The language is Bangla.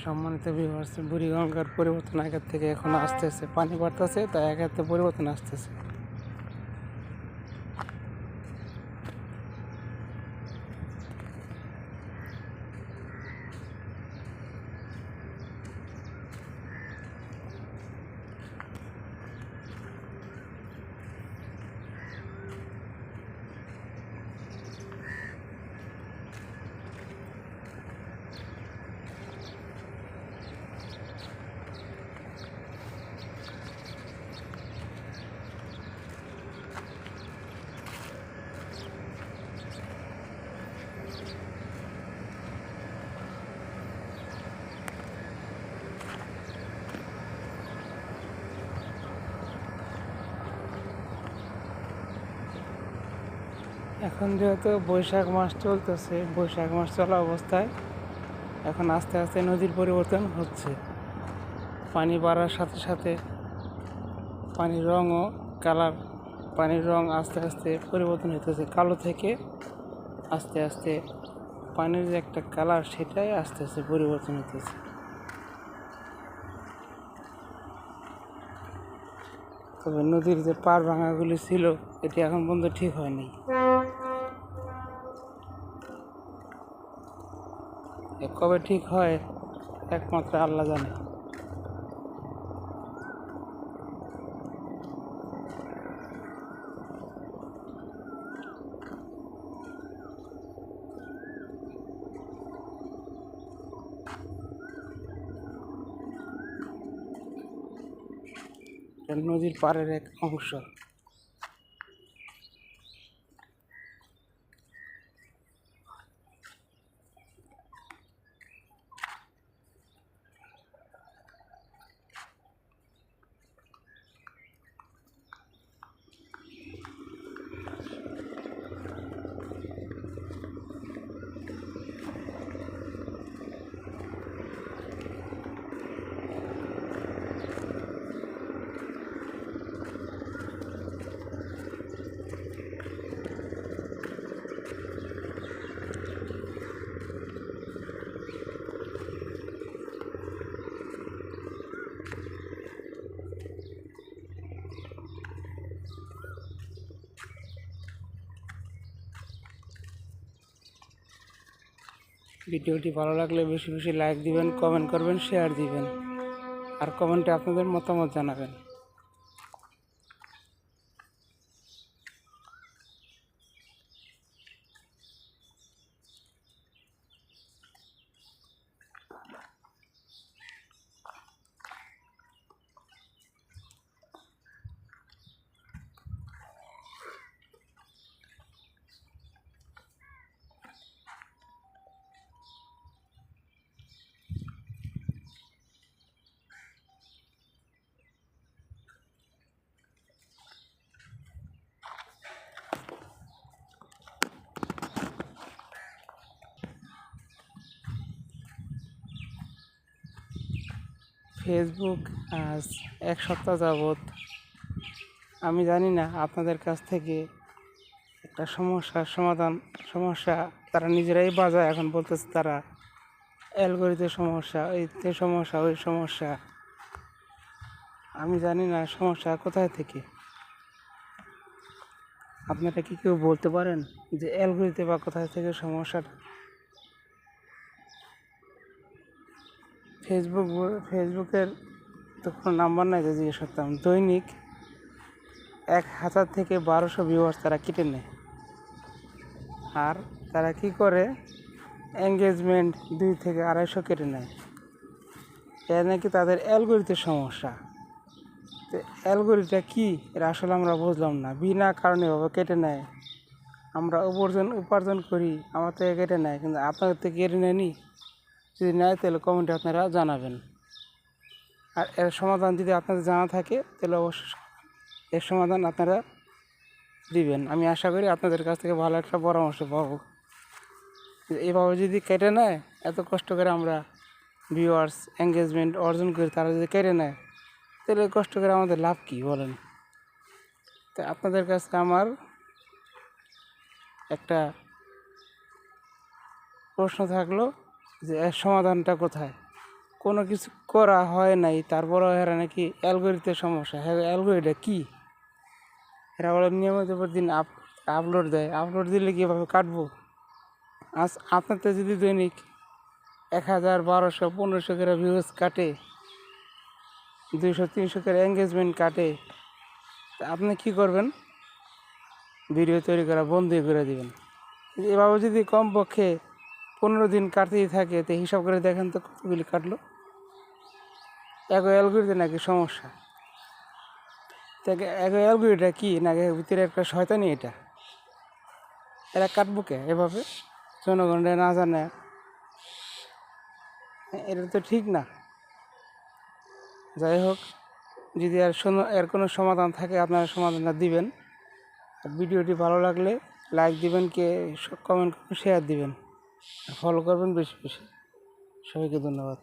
সম্মানিত ভিউয়ার্স, বুড়িগঙ্গার পরিবর্তন আগের থেকে এখন আসতেছে, পানি বাড়তেছে, তাই আগের থেকে পরিবর্তন আসতেছে। এখন যেহেতু বৈশাখ মাস চলতেছে, বৈশাখ মাস চলা অবস্থায় এখন আস্তে আস্তে নদীর পরিবর্তন হচ্ছে। পানি বাড়ার সাথে সাথে পানির রঙও পানির রং আস্তে আস্তে পরিবর্তন হতেছে, কালো থেকে আস্তে আস্তে পানির যে একটা কালার, সেটাই আস্তে আস্তে পরিবর্তন হতেছে। তবে নদীর যে পাড় ভাঙাগুলি ছিল, এটি এখন পর্যন্ত ঠিক হয়নি। কবে ঠিক হয় একমাত্র আল্লাহ জানে। নদীর পাড়ের এক অংশ। ভিডিওটি ভালো লাগলে বেশি বেশি লাইক দিবেন, কমেন্ট করবেন, শেয়ার দিবেন, আর কমেন্টে আপনাদের মতামত জানাবেন। ফেসবুক আজ এক সপ্তাহ যাবৎ, আমি জানি না, আপনাদের কাছ থেকে একটা সমস্যা তারা নিজেরাই বাজায়। এখন বলতেছে তারা অ্যালগরিদমের সমস্যা, এই সমস্যা, ওই সমস্যা। আমি জানি না সমস্যা কোথায় থেকে। আপনারা কি কেউ বলতে পারেন যে অ্যালগরিদম বা কোথায় থেকে সমস্যাটা? ফেসবুকের তো কোনো নাম্বার নাই যে জিজ্ঞেস করতাম। দৈনিক 1000 থেকে 1200 ভিউয়ার্স তারা কেটে নেয়। আর তারা কি করে, এঙ্গেজমেন্ট 2 থেকে 250 কেটে নেয়। এর নাকি তাদের অ্যালগরিদমের সমস্যা। তো অ্যালগরিদমটা কী, এটা আসলে আমরা বুঝলাম না। বিনা কারণে এভাবে কেটে নেয়। আমরা উপার্জন করি, আমার থেকে কেটে নেয়, কিন্তু আপনাদের থেকে কেটে নেয়নি। যদি নেয় তাহলে কমেন্টে আপনারা জানাবেন। আর এর সমাধান যদি আপনাদের জানা থাকে তাহলে অবশ্যই এর সমাধান আপনারা দিবেন। আমি আশা করি আপনাদের কাছ থেকে ভালো একটা পরামর্শ পাবো। এভাবে যদি কেটে নেয়, এত কষ্ট করে আমরা ভিউয়ার্স এঙ্গেজমেন্ট অর্জন করি, তারা যদি কেটে নেয়, তাহলে কষ্ট করে আমাদের লাভ কী বলেন? তো আপনাদের কাছে আমার একটা প্রশ্ন থাকলো যে এর সমাধানটা কোথায়? কোনো কিছু করা হয় নাই, তারপরেও এরা নাকি অ্যালগোরিথমের সমস্যা। হ্যাঁ, অ্যালগোরিটা কি? এরা বলে নিয়মিত প্রতিদিন আপলোড দেয়। আপলোড দিলে কীভাবে কাটবো? আজ আপনার তো যদি দৈনিক 1000, 1200, 1500 করে ভিউজ কাটে, 200, 300 করে এঙ্গেজমেন্ট কাটে, তা আপনি কী করবেন? ভিডিও তৈরি করা বন্ধই করে দিবেন। এভাবে যদি কমপক্ষে 15 দিন কাটতেই থাকে, তো হিসাব করে দেখেন তো কতগুলি কাটলো। এক অ্যালগোরিদম নাকি সমস্যা। তাকে এক অ্যালগোরিদমটা কি নাকি ভিতরে একটা শয়তানি এটা। এরা কাটবো কে এভাবে? জনগণরা না জানে, এটা তো ঠিক না। যাই হোক, যদি এর কোনো সমাধান থাকে আপনারা সমাধানটা দিবেন। আর ভিডিওটি ভালো লাগলে লাইক দিবেন, কমেন্ট করবেন, শেয়ার দিবেন, ফলো করবেন বেশি বেশি। সবাইকে ধন্যবাদ।